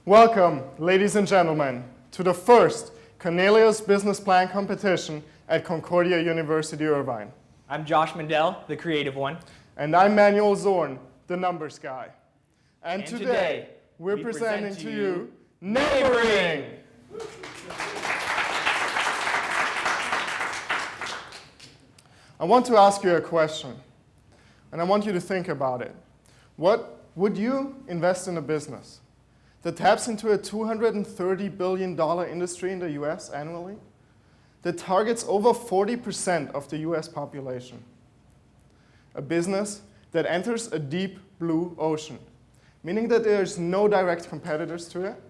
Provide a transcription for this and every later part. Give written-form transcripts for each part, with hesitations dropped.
Welcome, ladies and gentlemen, to the first Cornelius Business Plan Competition at Concordia University, Irvine. I'm Josh Mundell, the creative one. And I'm Manuel Zorn, the numbers guy. And today, today, we're presenting to you NeighborING. I want to ask you a question, and I want you to think about it. What would you invest in a business that taps into a $230 billion industry in the US annually, that targets over 40% of the US population? A business that enters a deep blue ocean, meaning that there's no direct competitors to it,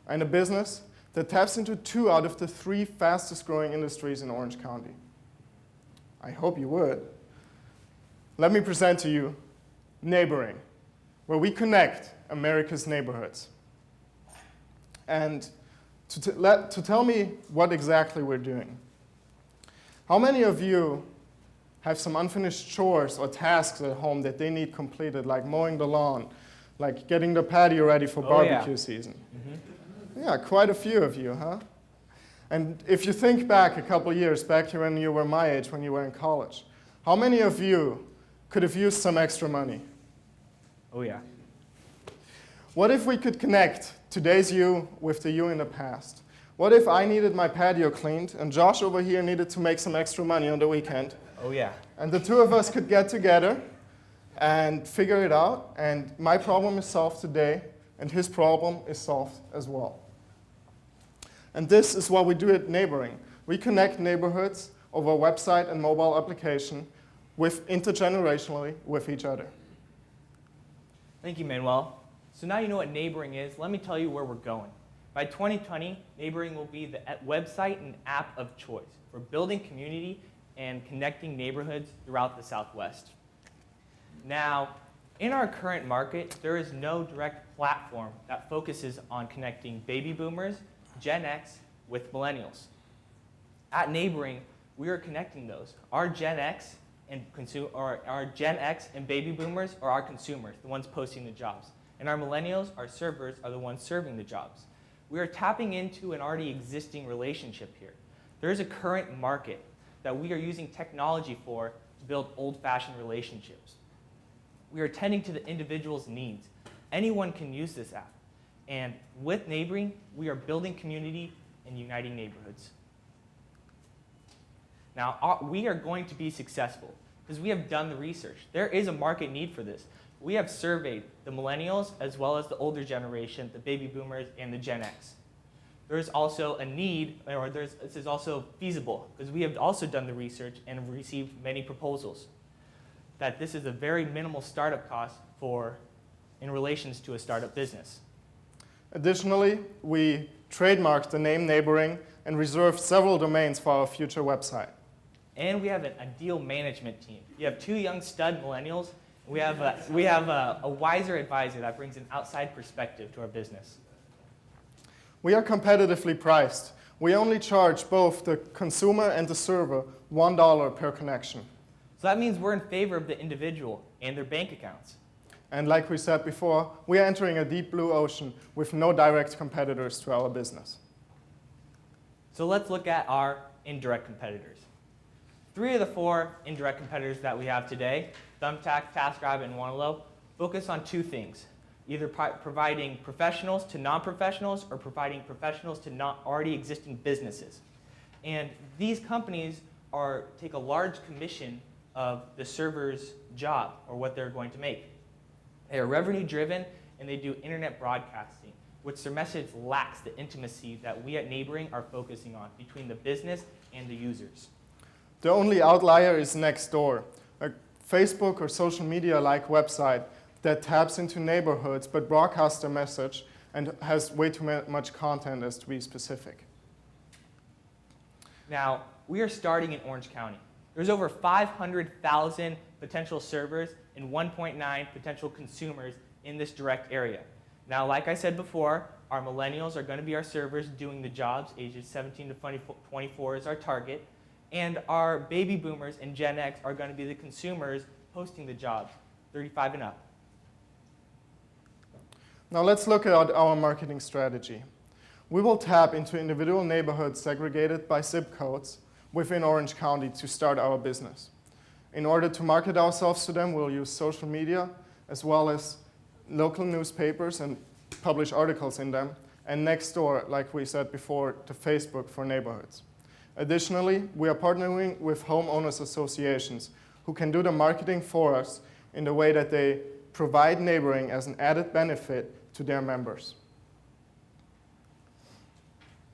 and a business that taps into 2 out of the 3 fastest growing industries in Orange County. I hope you would. Let me present to you NeighborING, where we connect America's neighborhoods. And to tell me what exactly we're doing, how many of you have some unfinished chores or tasks at home that they need completed, like mowing the lawn, like getting the patio ready for barbecue season? Mm-hmm. Yeah, quite a few of you, huh? And if you think back a couple years, back to when you were my age, when you were in college, how many of you could have used some extra money? Oh yeah. What if we could connect today's you with the you in the past? What if I needed my patio cleaned and Josh over here needed to make some extra money on the weekend? Oh yeah. And the 2 of us could get together and figure it out, and my problem is solved today, and his problem is solved as well. And this is what we do at NeighborING. We connect neighborhoods over a website and mobile application intergenerationally with each other. Thank you, Manuel. So now you know what NeighborING is. Let me tell you where we're going. By 2020, NeighborING will be the website and app of choice for building community and connecting neighborhoods throughout the Southwest. Now, in our current market, there is no direct platform that focuses on connecting baby boomers, Gen X, with millennials. At NeighborING, we are connecting those. Our Gen X and baby boomers are our consumers, the ones posting the jobs. And our millennials, our servers, are the ones serving the jobs. We are tapping into an already existing relationship here. There is a current market that we are using technology for to build old-fashioned relationships. We are tending to the individual's needs. Anyone can use this app. And with NeighborING, we are building community and uniting neighborhoods. Now, we are going to be successful because we have done the research. There is a market need for this. We have surveyed the millennials as well as the older generation, the baby boomers and the Gen X. There's also a need, or this is also feasible, because we have also done the research and have received many proposals, that this is a very minimal startup cost in relations to a startup business. Additionally, we trademarked the name NeighborING and reserved several domains for our future website. And we have an ideal management team. You have 2 young stud millennials. We have a wiser advisor that brings an outside perspective to our business. We are competitively priced. We only charge both the consumer and the server $1 per connection. So that means we're in favor of the individual and their bank accounts. And like we said before, we are entering a deep blue ocean with no direct competitors to our business. So let's look at our indirect competitors. 3 of the 4 indirect competitors that we have today, Thumbtack, TaskRabbit, and Wanelo, focus on 2 things, either providing professionals to non-professionals or providing professionals to not already existing businesses. And these companies take a large commission of the server's job or what they're going to make. They are revenue-driven, and they do internet broadcasting, which their message lacks the intimacy that we at NeighborING are focusing on between the business and the users. The only outlier is Nextdoor, a Facebook or social media-like website that taps into neighborhoods but broadcasts their message and has way too much content as to be specific. Now, we are starting in Orange County. There's over 500,000 potential servers and 1.9 potential consumers in this direct area. Now, like I said before, our millennials are going to be our servers doing the jobs. Ages 17 to 24 is our target. And our baby boomers and Gen X are going to be the consumers posting the jobs, 35 and up. Now let's look at our marketing strategy. We will tap into individual neighborhoods segregated by zip codes within Orange County to start our business. In order to market ourselves to them, we'll use social media as well as local newspapers and publish articles in them, and next door, like we said before, to Facebook for neighborhoods. Additionally, we are partnering with homeowners associations who can do the marketing for us in the way that they provide NeighborING as an added benefit to their members.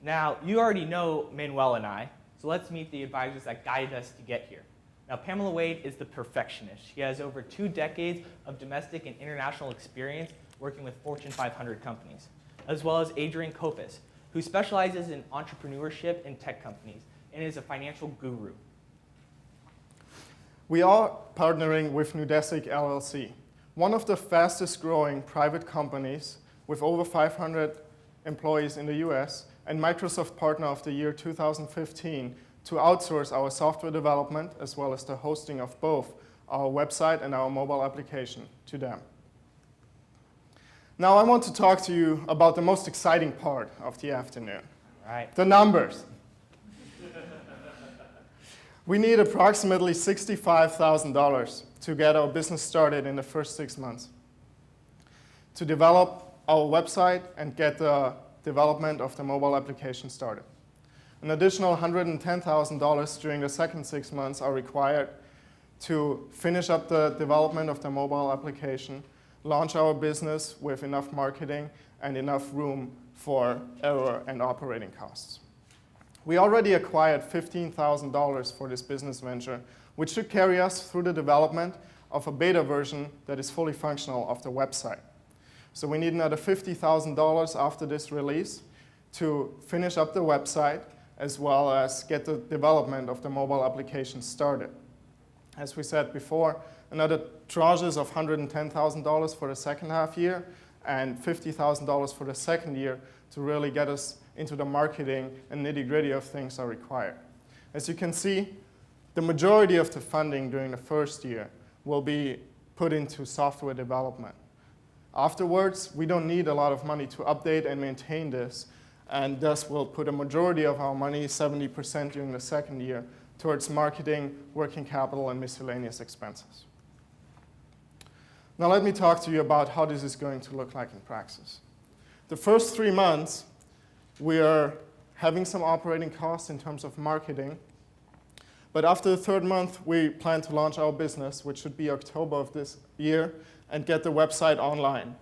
Now, you already know Manuel and I, so let's meet the advisors that guided us to get here. Now, Pamela Wade is the perfectionist. She has over 2 decades of domestic and international experience working with Fortune 500 companies, as well as Adrian Kopis, who specializes in entrepreneurship in tech companies and is a financial guru. We are partnering with Nudesic LLC, one of the fastest growing private companies with over 500 employees in the US and Microsoft Partner of the Year 2015 to outsource our software development as well as the hosting of both our website and our mobile application to them. Now I want to talk to you about the most exciting part of the afternoon. Right. The numbers. We need approximately $65,000 to get our business started in the first 6 months, to develop our website and get the development of the mobile application started. An additional $110,000 during the second 6 months are required to finish up the development of the mobile application, launch our business with enough marketing and enough room for error and operating costs. We already acquired $15,000 for this business venture, which should carry us through the development of a beta version that is fully functional of the website. So we need another $50,000 after this release to finish up the website as well as get the development of the mobile application started. As we said before, another tranches of $110,000 for the second half year and $50,000 for the second year to really get us into the marketing and nitty-gritty of things are required. As you can see, the majority of the funding during the first year will be put into software development. Afterwards, we don't need a lot of money to update and maintain this, and thus we'll put a majority of our money, 70% during the second year, towards marketing, working capital, and miscellaneous expenses. Now let me talk to you about how this is going to look like in practice. The first 3 months, we are having some operating costs in terms of marketing, but after the 3rd month, we plan to launch our business, which should be October of this year, and get the website online.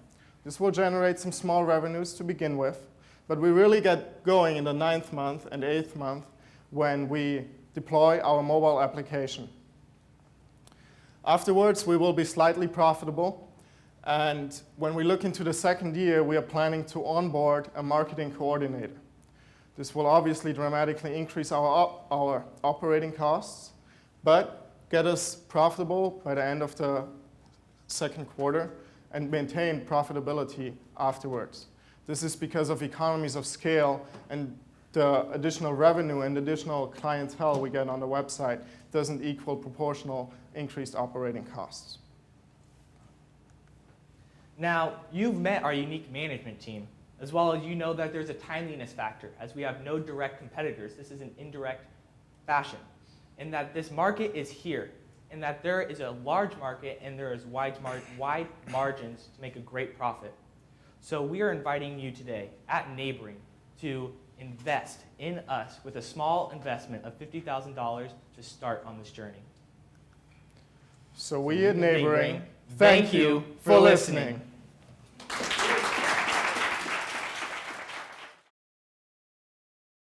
This will generate some small revenues to begin with, but we really get going in the 9th month and 8th month when we deploy our mobile application. Afterwards, we will be slightly profitable, and when we look into the second year, we are planning to onboard a marketing coordinator. This will obviously dramatically increase our operating costs, but get us profitable by the end of the second quarter and maintain profitability afterwards. This is because of economies of scale and the additional revenue and additional clientele we get on the website doesn't equal proportional increased operating costs. Now, you've met our unique management team, as well as you know that there's a timeliness factor, as we have no direct competitors. This is an indirect fashion, and that this market is here, and that there is a large market and there is wide margins to make a great profit. So we are inviting you today at NeighborING to invest in us with a small investment of $50,000 to start on this journey. So we at NeighborING, thank you for listening.